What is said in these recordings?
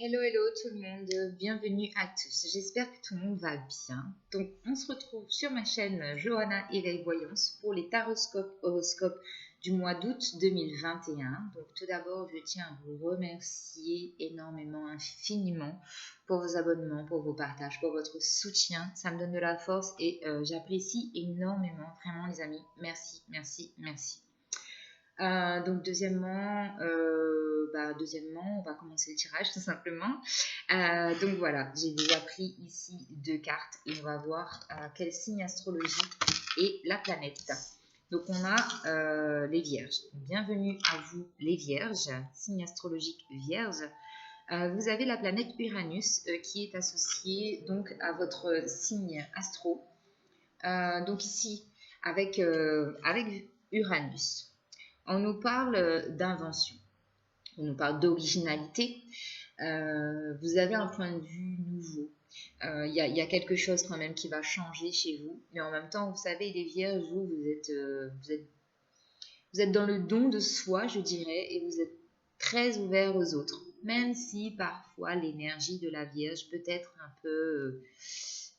Hello, hello tout le monde, bienvenue à tous. J'espère que tout le monde va bien. Donc, on se retrouve sur ma chaîne Johanna Éveil Voyance pour les taroscopes horoscopes du mois d'août 2021. Donc, tout d'abord, je tiens à vous remercier énormément, infiniment pour vos abonnements, pour vos partages, pour votre soutien. Ça me donne de la force et j'apprécie énormément, vraiment les amis. Merci, merci, merci. Donc deuxièmement, on va commencer le tirage tout simplement. Donc voilà, j'ai déjà pris ici 2 cartes et on va voir quel signe astrologique est la planète. Donc on a les Vierges. Bienvenue à vous les Vierges, signe astrologique Vierge. Vous avez la planète Uranus qui est associée donc à votre signe astro. Donc ici avec Uranus. On nous parle d'invention, on nous parle d'originalité. Vous avez un point de vue nouveau. Il y a quelque chose quand même qui va changer chez vous. Mais en même temps, vous savez, les Vierges, vous êtes dans le don de soi, je dirais, et vous êtes très ouvert aux autres. Même si parfois l'énergie de la Vierge peut être un peu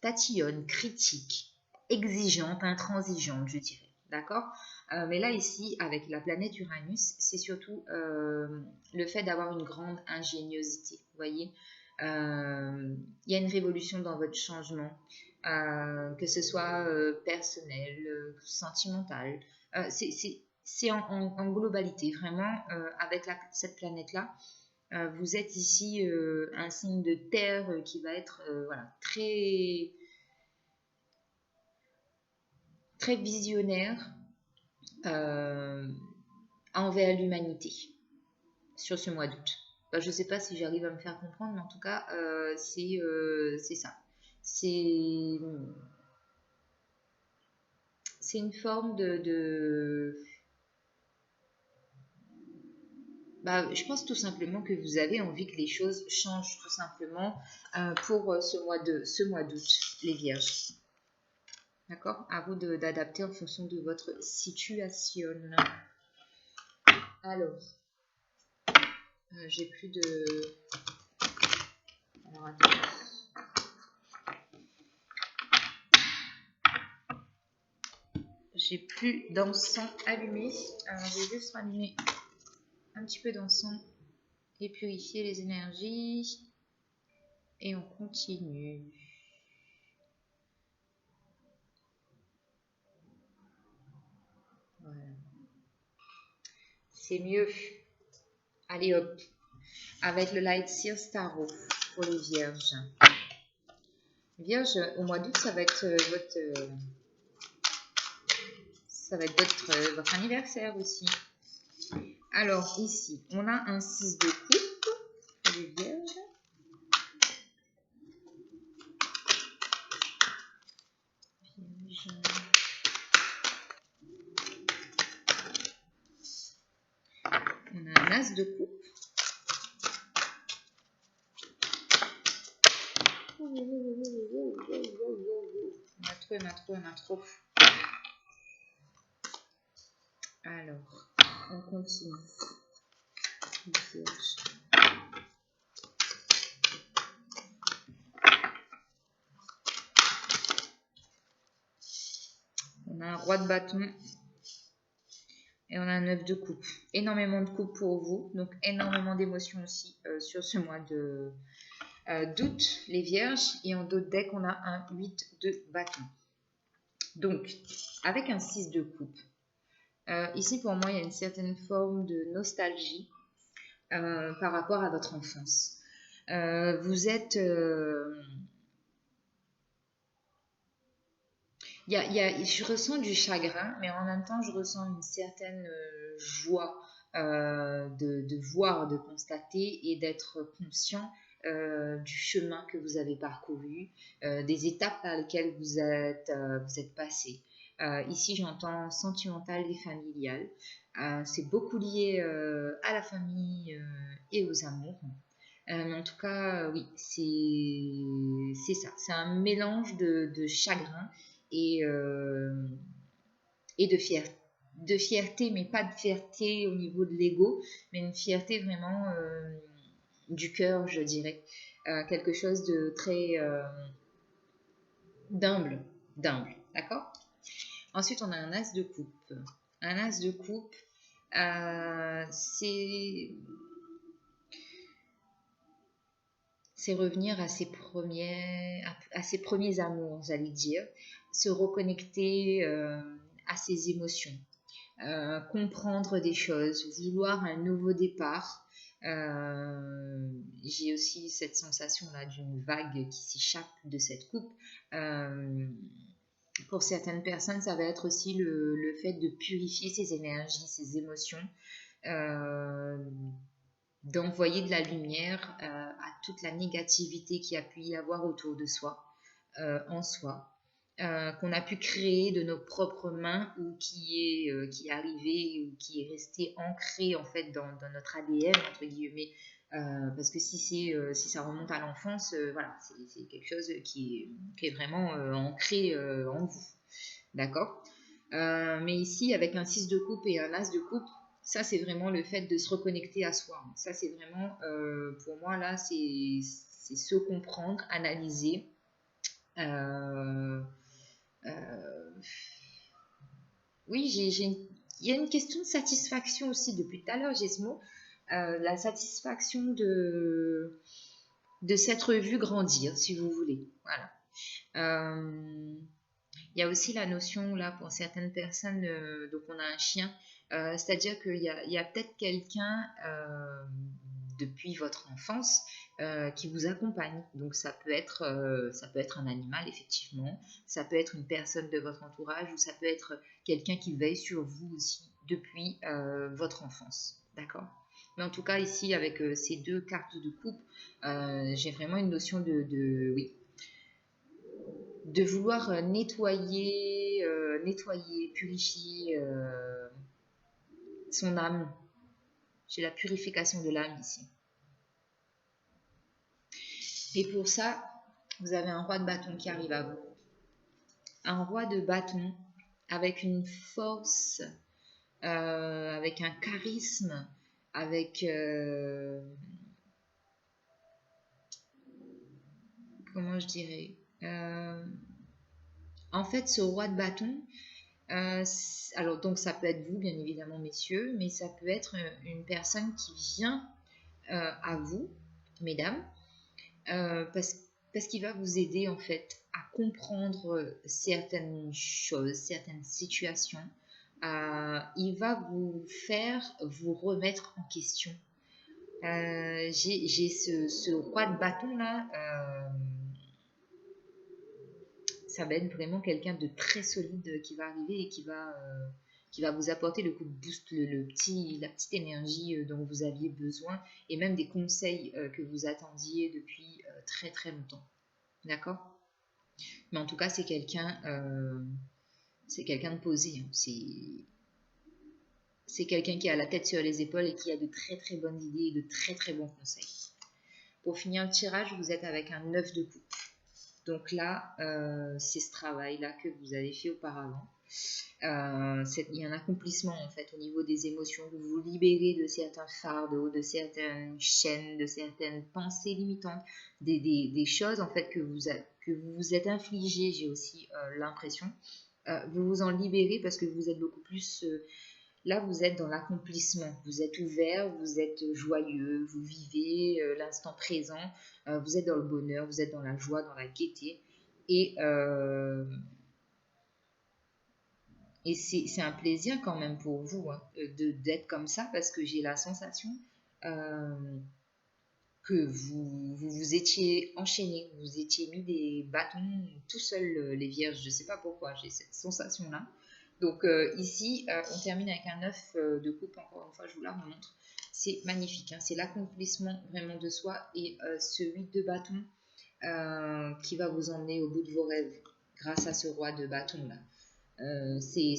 tatillonne, critique, exigeante, intransigeante, je dirais. D'accord? Mais là, ici, avec la planète Uranus, c'est surtout le fait d'avoir une grande ingéniosité. Vous voyez, il y a une révolution dans votre changement, que ce soit personnel, sentimental. C'est en globalité, vraiment, avec cette planète-là. Vous êtes ici un signe de terre qui va être voilà, très, très visionnaire envers l'humanité sur ce mois d'août. Je ne sais pas si j'arrive à me faire comprendre, mais en tout cas, c'est ça. C'est une forme je pense tout simplement que vous avez envie que les choses changent tout simplement pour ce mois d'août, les Vierges. D'accord? À vous d'adapter en fonction de votre situation. Alors, j'ai plus de... Alors, attends. J'ai plus d'encens allumé. Alors, je vais juste rallumer un petit peu d'encens et purifier les énergies. Et on continue. Voilà. C'est mieux. Allez hop. Avec le Light Sears Tarot pour les Vierges. Vierge, au mois d'août, ça va être votre anniversaire aussi. Alors ici, on a un 6 de coupe pour les Vierges. On a un as de coupe. On a trop. Alors, on continue. On a un roi de bâton. Et on a un 9 de coupe. Énormément de coupe pour vous. Donc, énormément d'émotions aussi sur ce mois d'août, les Vierges. Et en d'autres decks, on a un 8 de bâton. Donc, avec un 6 de coupe, ici pour moi, il y a une certaine forme de nostalgie par rapport à votre enfance. Vous êtes... je ressens du chagrin, mais en même temps, je ressens une certaine joie de voir, de constater et d'être conscient du chemin que vous avez parcouru, des étapes par lesquelles vous êtes passé. Ici, j'entends sentimental et familial. C'est beaucoup lié à la famille et aux amours. Mais en tout cas, oui, c'est ça. C'est un mélange de chagrin et de fierté, mais pas de fierté au niveau de l'ego, mais une fierté vraiment du cœur, je dirais. Quelque chose de très d'humble, d'accord? Ensuite, on a un as de coupe. Un as de coupe, c'est revenir à ses premiers amours, j'allais dire, se reconnecter à ses émotions, comprendre des choses, vouloir un nouveau départ. J'ai aussi cette sensation là d'une vague qui s'échappe de cette coupe. Pour certaines personnes, ça va être aussi le fait de purifier ses énergies, ses émotions, d'envoyer de la lumière à toute la négativité qu'il y a pu y avoir autour de soi, en soi, qu'on a pu créer de nos propres mains ou qui est arrivé ou qui est resté ancré en fait dans notre ADN entre guillemets. Parce que si ça remonte à l'enfance, voilà, c'est quelque chose qui est vraiment ancré en vous, d'accord. Mais ici, avec un 6 de coupe et un as de coupe, ça c'est vraiment le fait de se reconnecter à soi. Ça c'est vraiment, pour moi là, c'est se comprendre, analyser. Oui, il y a une question de satisfaction aussi depuis tout à l'heure, j'ai ce mot. La satisfaction de s'être vu grandir, si vous voulez. Voilà. Il y a aussi la notion, là, pour certaines personnes, donc on a un chien, c'est-à-dire qu'il y a peut-être quelqu'un depuis votre enfance qui vous accompagne. Donc ça peut être un animal, effectivement, ça peut être une personne de votre entourage ou ça peut être quelqu'un qui veille sur vous aussi depuis votre enfance. D'accord? Mais en tout cas, ici, avec ces deux cartes de coupe, j'ai vraiment une notion oui, de vouloir nettoyer, purifier son âme. J'ai la purification de l'âme ici. Et pour ça, vous avez un roi de bâton qui arrive à vous. Un roi de bâton avec une force, avec un charisme, avec... comment je dirais en fait, ce roi de bâton, alors donc ça peut être vous, bien évidemment, messieurs, mais ça peut être une personne qui vient à vous, mesdames, parce qu'il va vous aider en fait à comprendre certaines choses, certaines situations. Il va vous faire vous remettre en question. J'ai ce roi de bâton là. Ça va être vraiment quelqu'un de très solide qui va arriver et qui va vous apporter le coup de boost, la petite énergie dont vous aviez besoin et même des conseils que vous attendiez depuis très très longtemps. D'accord? Mais en tout cas, c'est quelqu'un de posé. Hein. C'est quelqu'un qui a la tête sur les épaules et qui a de très très bonnes idées et de très très bons conseils. Pour finir le tirage, vous êtes avec un 9 de coupe. Donc là, c'est ce travail-là que vous avez fait auparavant. Il y a un accomplissement en fait au niveau des émotions. Vous vous libérez de certains fardeaux, de certaines chaînes, de certaines pensées limitantes, des choses en fait que vous vous êtes infligées. J'ai aussi l'impression. Vous vous en libérez parce que vous êtes beaucoup plus... là, vous êtes dans l'accomplissement, vous êtes ouvert, vous êtes joyeux, vous vivez l'instant présent, vous êtes dans le bonheur, vous êtes dans la joie, dans la gaieté. Et c'est un plaisir quand même pour vous hein, d'être comme ça parce que j'ai la sensation que vous étiez enchaîné, vous étiez mis des bâtons tout seul les vierges, je ne sais pas pourquoi, j'ai cette sensation-là. Donc ici, on termine avec un 9 de coupe, encore une fois, je vous la remontre. C'est magnifique, hein, c'est l'accomplissement vraiment de soi et ce 8 de bâton qui va vous emmener au bout de vos rêves grâce à ce roi de bâton là. C'est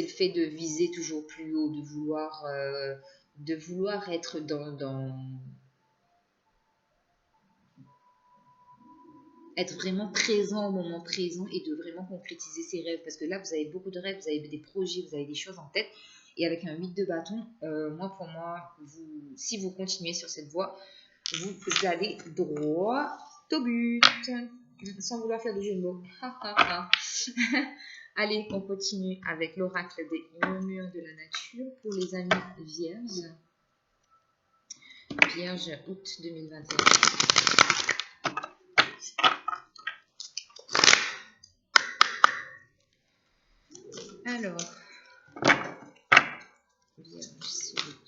le fait de viser toujours plus haut, de vouloir être être vraiment présent au moment présent et de vraiment concrétiser ses rêves parce que là vous avez beaucoup de rêves, vous avez des projets, vous avez des choses en tête Et avec un 8 de bâton, pour moi, si vous continuez sur cette voie, vous allez droit au but, sans vouloir faire de jeu de mots. Allez, on continue avec l'oracle des murmures de la nature pour les amis vierges. Vierge, août 2021. Alors, vierge, s'il vous plaît.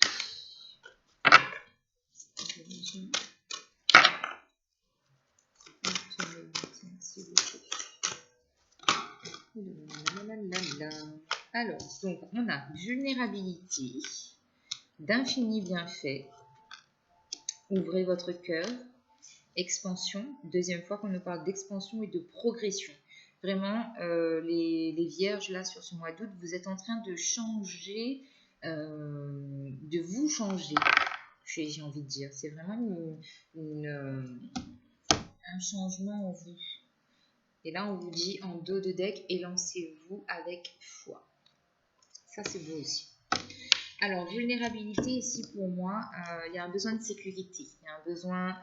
Alors, donc on a vulnérabilité, d'infini bienfait, ouvrez votre cœur, expansion, deuxième fois qu'on nous parle d'expansion et de progression. Vraiment, les vierges là sur ce mois d'août, vous êtes en train de changer, de vous changer, j'ai envie de dire. C'est vraiment un changement en vous. Et là, on vous dit en dos de deck, élancez-vous avec foi. Ça, c'est beau aussi. Alors, vulnérabilité, ici, pour moi, il y a un besoin de sécurité. Il y a un besoin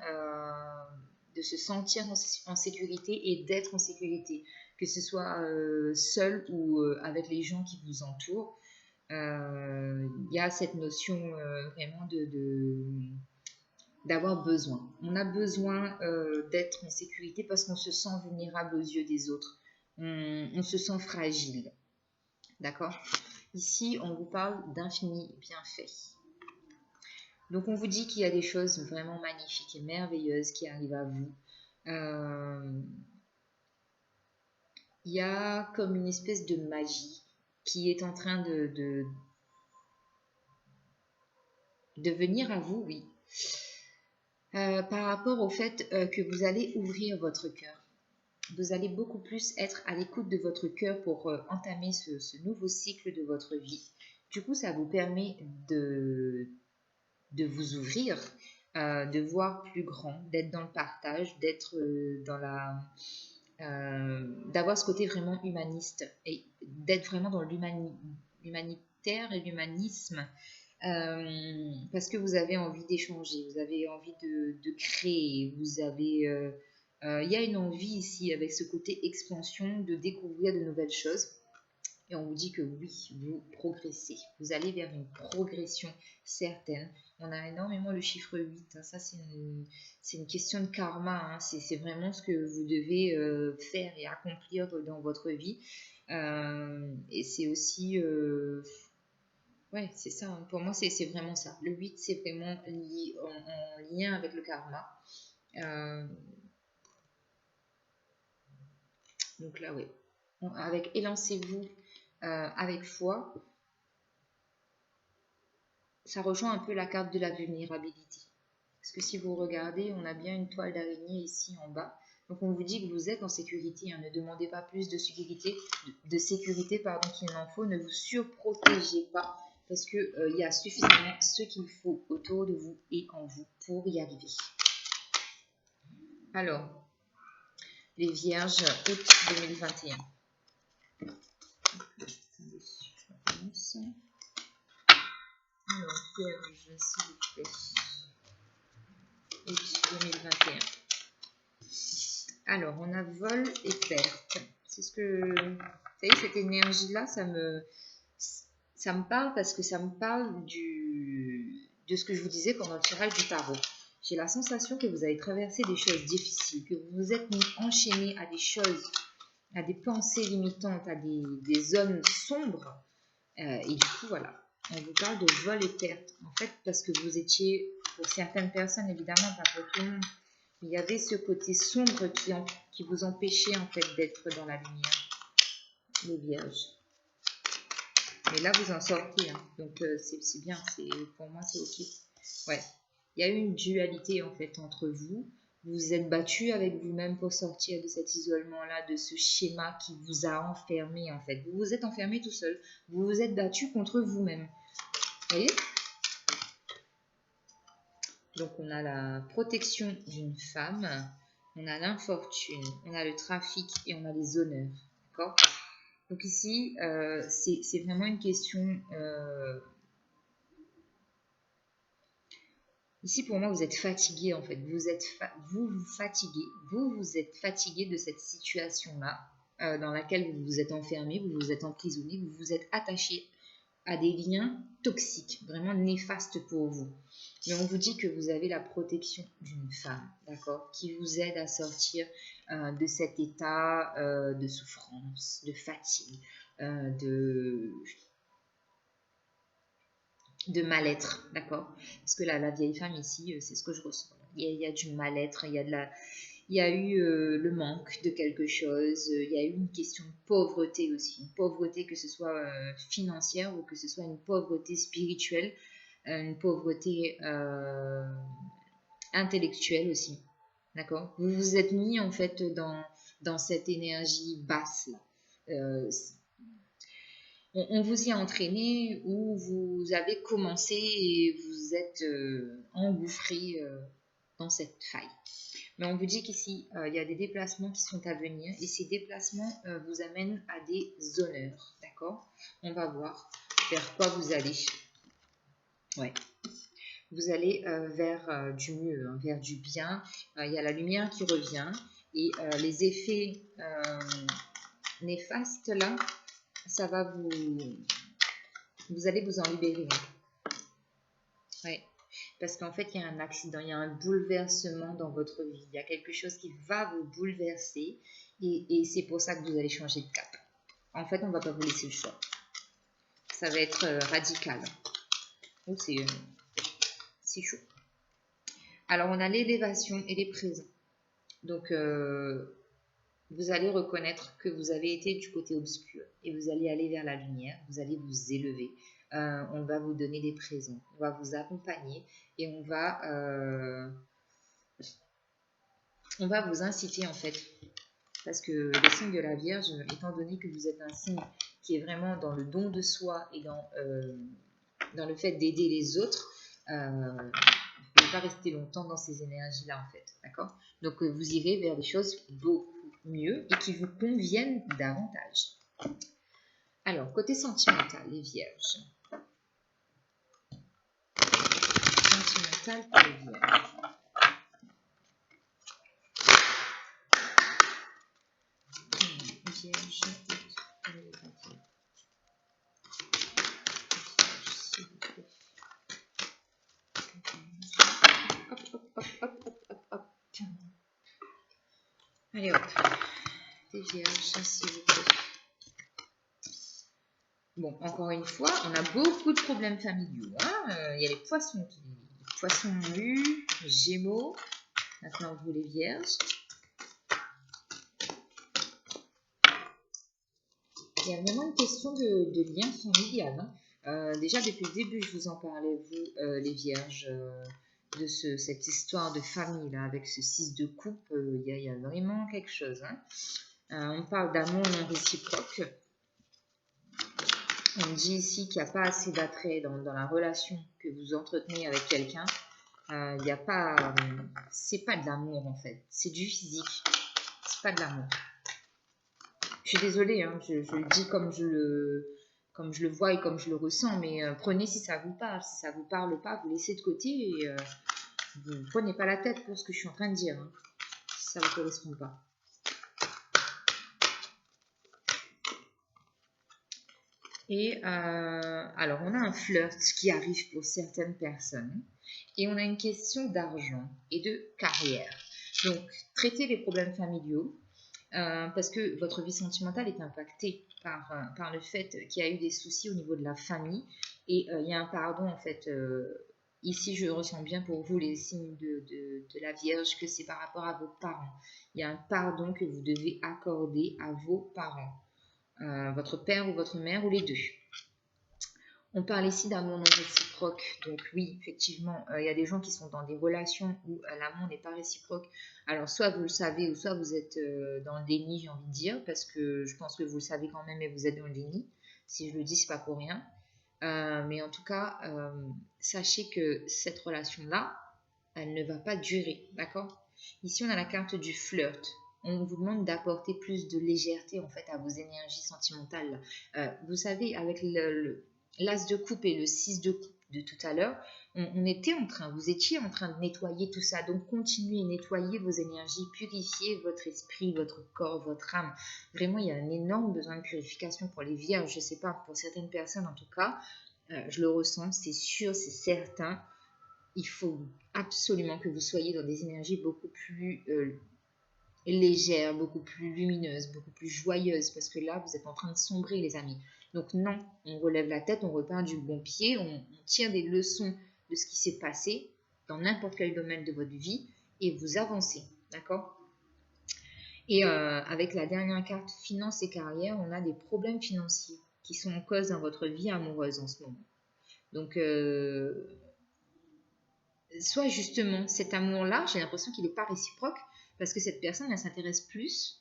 de se sentir en sécurité et d'être en sécurité. Que ce soit seul ou avec les gens qui vous entourent. Il y a cette notion vraiment d'avoir besoin. On a besoin d'être en sécurité parce qu'on se sent vulnérable aux yeux des autres. On se sent fragile. D'accord ? Ici, on vous parle d'infini bienfait. Donc, on vous dit qu'il y a des choses vraiment magnifiques et merveilleuses qui arrivent à vous. Il y a comme une espèce de magie qui est en train de venir à vous, oui. Par rapport au fait que vous allez ouvrir votre cœur. Vous allez beaucoup plus être à l'écoute de votre cœur pour entamer ce nouveau cycle de votre vie. Du coup, ça vous permet de vous ouvrir, de voir plus grand, d'être dans le partage, d'être d'avoir ce côté vraiment humaniste et d'être vraiment dans l'humanitaire et l'humanisme. Parce que vous avez envie d'échanger, vous avez envie de créer, vous avez... il y a une envie ici avec ce côté expansion, de découvrir de nouvelles choses. Et on vous dit que oui, vous progressez. Vous allez vers une progression certaine. On a énormément le chiffre 8. Hein. Ça, c'est une question de karma. Hein. C'est vraiment ce que vous devez faire et accomplir dans votre vie. Et c'est aussi... ouais, c'est ça. Hein. Pour moi, c'est vraiment ça. Le 8, c'est vraiment lié, en lien avec le karma. Donc là, oui. Avec élancez-vous avec foi, ça rejoint un peu la carte de la vulnérabilité. Parce que si vous regardez, on a bien une toile d'araignée ici en bas. Donc on vous dit que vous êtes en sécurité. Hein. Ne demandez pas plus de sécurité, qu'il n'en faut. Ne vous surprotégez pas. Parce qu'il y a suffisamment ce qu'il faut autour de vous et en vous pour y arriver. Alors, les vierges, août 2021. Alors, vierge, s'il vous plaît. Août 2021. Alors, on a vol et perte. C'est ce que... Vous savez, cette énergie-là, ça me parle parce que ça me parle de ce que je vous disais pendant le tirage du tarot. J'ai la sensation que vous avez traversé des choses difficiles, que vous vous êtes enchaîné à des choses, à des pensées limitantes, à des zones sombres. Et du coup, voilà, on vous parle de vol et perte. En fait, parce que vous étiez, pour certaines personnes, évidemment, pas pour tout le monde, il y avait ce côté sombre qui vous empêchait en fait d'être dans la lumière, les vierges. Mais là, vous en sortez, hein. Donc c'est bien, pour moi, c'est ok. Ouais, il y a eu une dualité en fait entre vous. Vous vous êtes battu avec vous-même pour sortir de cet isolement-là, de ce schéma qui vous a enfermé en fait. Vous vous êtes enfermé tout seul. Vous vous êtes battu contre vous-même. Vous voyez ? Donc, on a la protection d'une femme, on a l'infortune, on a le trafic et on a les honneurs. D'accord ? Donc ici, c'est vraiment une question... ici, pour moi, vous êtes fatigué, en fait. Vous fatiguez. Vous êtes fatigué de cette situation-là dans laquelle vous vous êtes enfermé, vous vous êtes emprisonné, vous vous êtes attaché à des liens toxiques, vraiment néfastes pour vous. Mais on vous dit que vous avez la protection d'une femme, d'accord, qui vous aide à sortir de cet état de souffrance, de fatigue, de mal-être, d'accord. Parce que là, la vieille femme ici, c'est ce que je ressens. Il y a du mal-être, il y a eu le manque de quelque chose, il y a eu une question de pauvreté aussi. Une pauvreté que ce soit financière ou que ce soit une pauvreté spirituelle, une pauvreté intellectuelle aussi. D'accord. Vous vous êtes mis en fait dans cette énergie basse là. On vous y a entraîné ou vous avez commencé et vous êtes engouffré dans cette faille. Mais on vous dit qu'ici, il y a des déplacements qui sont à venir et ces déplacements vous amènent à des honneurs, d'accord. On va voir vers quoi vous allez. Ouais. Vous allez vers du mieux, hein, vers du bien. Il y a la lumière qui revient et les effets néfastes là, ça va vous allez vous en libérer. Hein. Ouais. Parce qu'en fait, il y a un accident, il y a un bouleversement dans votre vie. Il y a quelque chose qui va vous bouleverser et c'est pour ça que vous allez changer de cap. En fait, on ne va pas vous laisser le choix. Ça va être radical. Oh, c'est chaud. Alors, on a l'élévation et les présents. Donc, vous allez reconnaître que vous avez été du côté obscur et vous allez aller vers la lumière. Vous allez vous élever. On va vous donner des présents. On va vous accompagner et on va vous inciter en fait. Parce que le signe de la Vierge, étant donné que vous êtes un signe qui est vraiment dans le don de soi et dans le fait d'aider les autres, vous ne pouvez pas rester longtemps dans ces énergies-là en fait, d'accord. Donc vous irez vers des choses beaucoup mieux et qui vous conviennent davantage. Alors, côté sentimental, les Vierges. Sentimental pour les Vierges. Vierge. Allez hop, des Vierges, s'il vous plaît. Bon, encore une fois, on a beaucoup de problèmes familiaux. Hein. Il y a les poissons nus, les Gémeaux. Maintenant, vous les Vierges. Il y a vraiment une question de lien familial. Hein. Déjà, depuis le début, je vous en parlais, vous, les Vierges, de cette histoire de famille là, avec ce 6 de coupe. Il y a vraiment quelque chose. Hein. On parle d'amour non réciproque. On dit ici qu'il n'y a pas assez d'attrait dans la relation que vous entretenez avec quelqu'un. Il n'y a pas... c'est pas de l'amour en fait. C'est du physique. C'est pas de l'amour. Je suis désolée, hein, je le dis comme je le vois et comme je le ressens, mais prenez si ça vous parle. Si ça vous parle pas, vous laissez de côté et vous ne prenez pas la tête pour ce que je suis en train de dire. Hein, si ça ne vous correspond pas. Et alors, on a un flirt qui arrive pour certaines personnes et on a une question d'argent et de carrière. Donc, traitez les problèmes familiaux parce que votre vie sentimentale est impactée par le fait qu'il y a eu des soucis au niveau de la famille et il y a un pardon en fait. Ici, je ressens bien pour vous les signes de la Vierge que c'est par rapport à vos parents. Il y a un pardon que vous devez accorder à vos parents. Votre père ou votre mère ou les deux. On parle ici d'amour non réciproque. Donc oui, effectivement, il y a des gens qui sont dans des relations où l'amour n'est pas réciproque. Alors soit vous le savez ou soit vous êtes dans le déni, j'ai envie de dire, parce que je pense que vous le savez quand même et vous êtes dans le déni. Si je le dis, c'est pas pour rien. Mais en tout cas, sachez que cette relation-là, elle ne va pas durer, d'accord? Ici, on a la carte du flirt. on vous demande d'apporter plus de légèreté en fait à vos énergies sentimentales. Vous savez, avec l'as de coupe et le 6 de coupe de tout à l'heure, vous étiez en train de nettoyer tout ça. Donc, continuez à nettoyer vos énergies, purifiez votre esprit, votre corps, votre âme. Vraiment, il y a un énorme besoin de purification pour les vierges. Je ne sais pas, pour certaines personnes en tout cas, je le ressens, c'est sûr, c'est certain. Il faut absolument que vous soyez dans des énergies beaucoup plus légères, beaucoup plus lumineuses, beaucoup plus joyeuses, parce que là, vous êtes en train de sombrer, les amis. Donc non, on relève la tête, on repart du bon pied, on tire des leçons de ce qui s'est passé dans n'importe quel domaine de votre vie et vous avancez, d'accord? Et avec la dernière carte finance et carrière, on a des problèmes financiers qui sont en cause dans votre vie amoureuse en ce moment. Donc, soit justement cet amour-là, j'ai l'impression qu'il n'est pas réciproque parce que cette personne, elle s'intéresse plus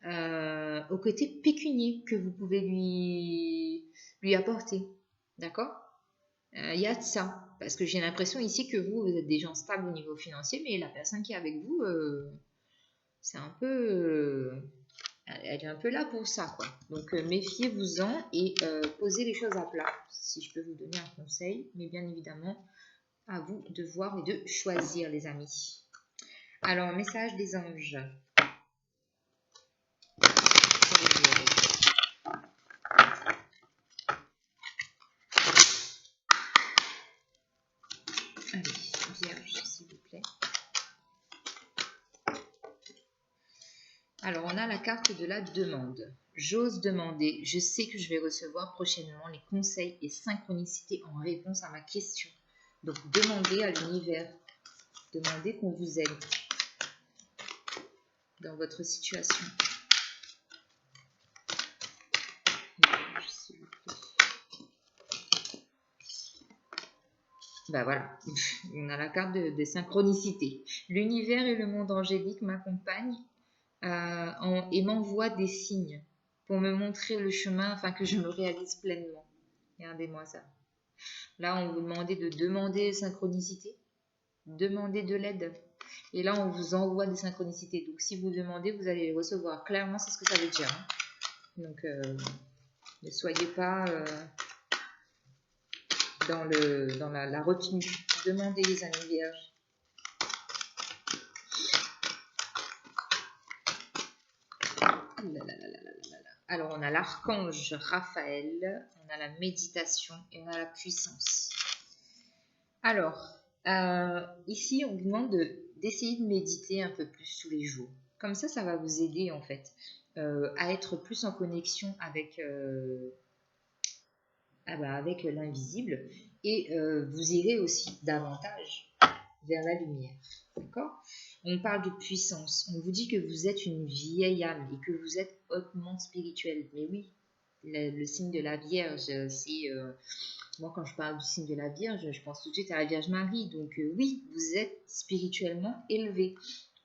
au côté pécunier que vous pouvez lui apporter. D'accord? Il y a de ça. Parce que j'ai l'impression ici que vous êtes des gens stables au niveau financier, mais la personne qui est avec vous, c'est un peu... elle est un peu là pour ça, quoi. Donc, méfiez-vous-en et posez les choses à plat, si je peux vous donner un conseil. Mais bien évidemment, à vous de voir et de choisir, les amis. Alors, message des anges. Allez, Vierge, s'il vous plaît. Alors, on a la carte de la demande. J'ose demander, je sais que je vais recevoir prochainement les conseils et synchronicités en réponse à ma question. Donc, demandez à l'univers, demandez qu'on vous aide dans votre situation. Ben voilà, on a la carte des synchronicités. L'univers et le monde angélique m'accompagnent et m'envoient des signes pour me montrer le chemin afin que je me réalise pleinement. Regardez-moi ça. Là, on vous demandait de demander synchronicité, demander de l'aide. Et là, on vous envoie des synchronicités. Donc, si vous demandez, vous allez les recevoir. Clairement, c'est ce que ça veut dire. Hein. Donc, ne soyez pas dans la retenue. Demandez, les amis vierges. Alors, on a l'archange Raphaël, on a la méditation et on a la puissance. Alors, ici, on vous demande d'essayer de méditer un peu plus tous les jours. Comme ça va vous aider, en fait, à être plus en connexion avec l'invisible. Et vous irez aussi davantage vers la lumière. D'accord ? On parle de puissance. On vous dit que vous êtes une vieille âme et que vous êtes hautement spirituelle. Mais oui, le signe de la Vierge, c'est... moi, quand je parle du signe de la Vierge, je pense tout de suite à la Vierge Marie. Donc oui, vous êtes spirituellement élevé.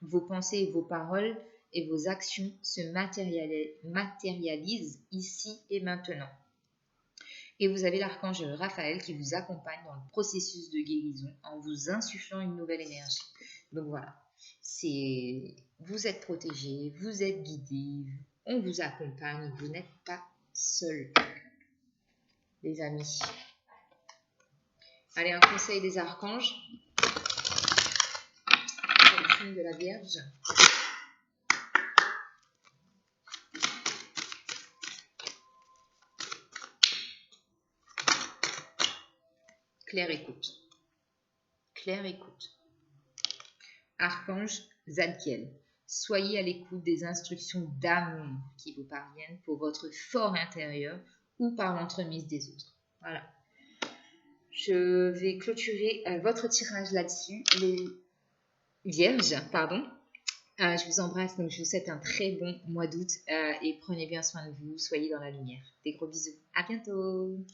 Vos pensées et vos paroles et vos actions se matérialisent ici et maintenant. Et vous avez l'archange Raphaël qui vous accompagne dans le processus de guérison en vous insufflant une nouvelle énergie. Donc voilà, vous êtes protégé, vous êtes guidé, on vous accompagne, vous n'êtes pas seul, les amis. Allez, un conseil des archanges pour le signe de la Vierge. Claire écoute. Claire écoute. Archange Zadkiel. Soyez à l'écoute des instructions d'amour qui vous parviennent pour votre fort intérieur ou par l'entremise des autres. Voilà. Je vais clôturer votre tirage là-dessus. Les Vierges, pardon. Je vous embrasse, donc je vous souhaite un très bon mois d'août et prenez bien soin de vous, soyez dans la lumière. Des gros bisous. À bientôt.